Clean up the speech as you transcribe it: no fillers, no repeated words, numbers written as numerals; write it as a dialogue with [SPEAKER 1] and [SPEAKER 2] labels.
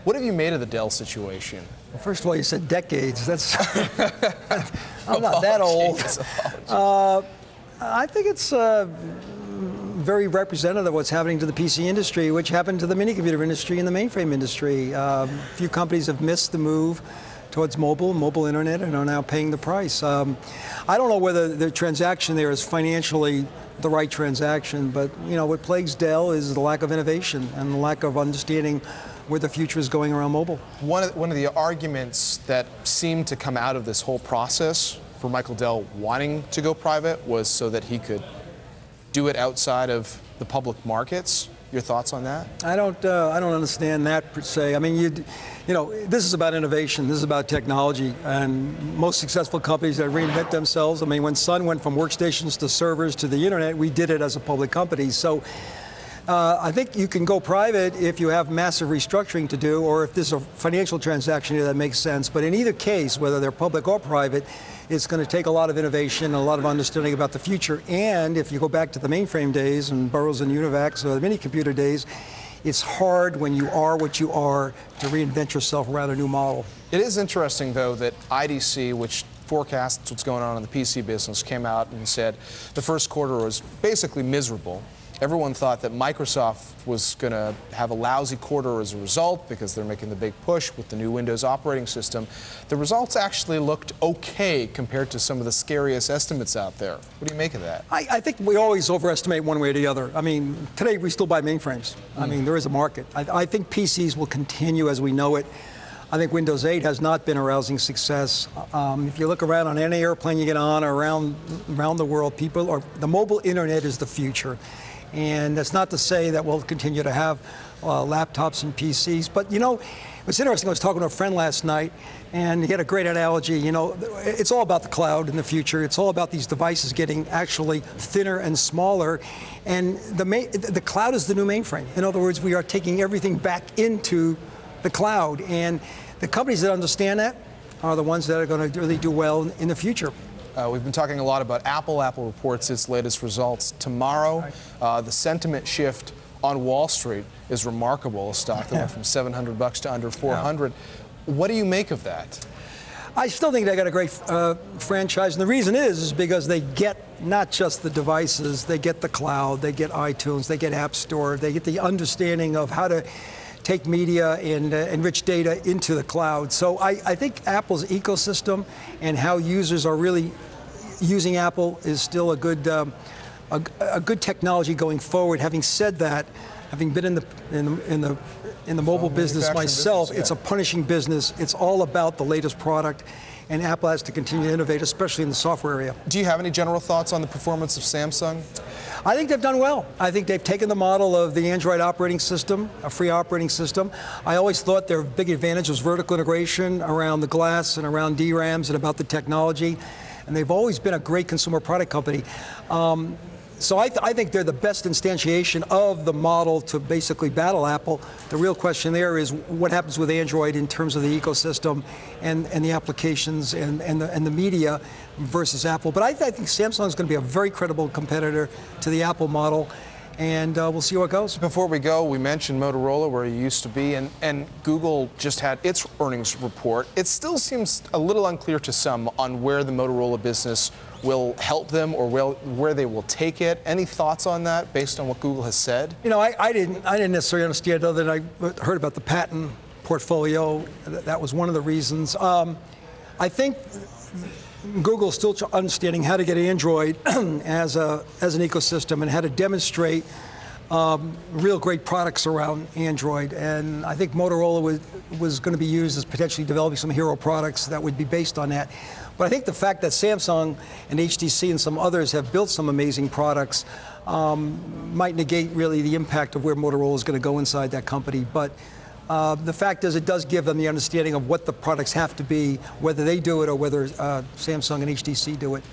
[SPEAKER 1] What have you made of the Dell situation?
[SPEAKER 2] Well, first of all, you said decades. That's I'm not that old. I think it's very representative of what's happening to the PC industry, which happened to the mini computer industry and the mainframe industry. Few companies have missed the move towards mobile internet, and are now paying the price. I don't know whether the transaction there is financially the right transaction, but what plagues Dell is the lack of innovation and the lack of understanding where the future is going around mobile.
[SPEAKER 1] One of the arguments that seemed to come out of this whole process for Michael Dell wanting to go private was so that he could do it outside of the public markets. Your thoughts on that? I
[SPEAKER 2] don't understand that per se. I mean, this is about innovation. This is about technology, and most successful companies that reinvent themselves. I mean, when Sun went from workstations to servers to the internet, we did it as a public company. So I think you can go private if you have massive restructuring to do, or if there's a financial transaction here that makes sense. But in either case, whether they're public or private, it's going to take a lot of innovation and a lot of understanding about the future. And if you go back to the mainframe days and Burroughs and Univacs or the mini computer days, it's hard when you are what you are to reinvent yourself around a new model.
[SPEAKER 1] It is interesting, though, that IDC, which forecasts what's going on in the PC business, came out and said the first quarter was basically miserable. Everyone thought that Microsoft was going to have a lousy quarter as a result because they're making the big push with the new Windows operating system. The results actually looked okay compared to some of the scariest estimates out there. What do you make of that?
[SPEAKER 2] I think we always overestimate one way or the other. I mean, today we still buy mainframes. I mean, there is a market. I think PCs will continue as we know it. I think Windows 8 has not been a rousing success. If you look around on any airplane you get on or around the world, the mobile internet is the future. And that's not to say that we'll continue to have laptops and PCs. But what's interesting, I was talking to a friend last night, and he had a great analogy. It's all about the cloud in the future. It's all about these devices getting actually thinner and smaller. And the cloud is the new mainframe. In other words, we are taking everything back into the cloud. And the companies that understand that are the ones that are going to really do well in the future.
[SPEAKER 1] We've been talking a lot about Apple. Apple reports its latest results tomorrow. The sentiment shift on Wall Street is remarkable. A stock that went from $700 to under $400. What do you make of that?
[SPEAKER 2] I still think they got a great franchise, and the reason is because they get not just the devices, they get the cloud, they get iTunes, they get App Store, they get the understanding of how to take media and enrich data into the cloud. So I think Apple's ecosystem and how users are really using Apple is still a good technology going forward. Having said that, having been in the mobile business myself, it's a punishing business. It's all about the latest product, and Apple has to continue to innovate, especially in the software area.
[SPEAKER 1] Do you have any general thoughts on the performance of Samsung?
[SPEAKER 2] I think they've done well. I think they've taken the model of the Android operating system, a free operating system. I always thought their big advantage was vertical integration around the glass and around DRAMs and about the technology. And they've always been a great consumer product company. So I think they're the best instantiation of the model to basically battle Apple. The real question there is what happens with Android in terms of the ecosystem and the applications and the media versus Apple. But I think Samsung is going to be a very credible competitor to the Apple model, and we'll see how it goes.
[SPEAKER 1] Before we go, we mentioned Motorola, where you used to be, and Google just had its earnings report. It still seems a little unclear to some on where the Motorola business will help them or where they will take it. Any thoughts on that based on what Google has said?
[SPEAKER 2] I didn't necessarily understand, other than I heard about the patent portfolio. That was one of the reasons. I think Google's still understanding how to get Android as an ecosystem and how to demonstrate real great products around Android. And I think Motorola was going to be used as potentially developing some hero products that would be based on that. But I think the fact that Samsung and HTC and some others have built some amazing products might negate really the impact of where Motorola is going to go inside that company. But the fact is, it does give them the understanding of what the products have to be, whether they do it or whether Samsung and HTC do it.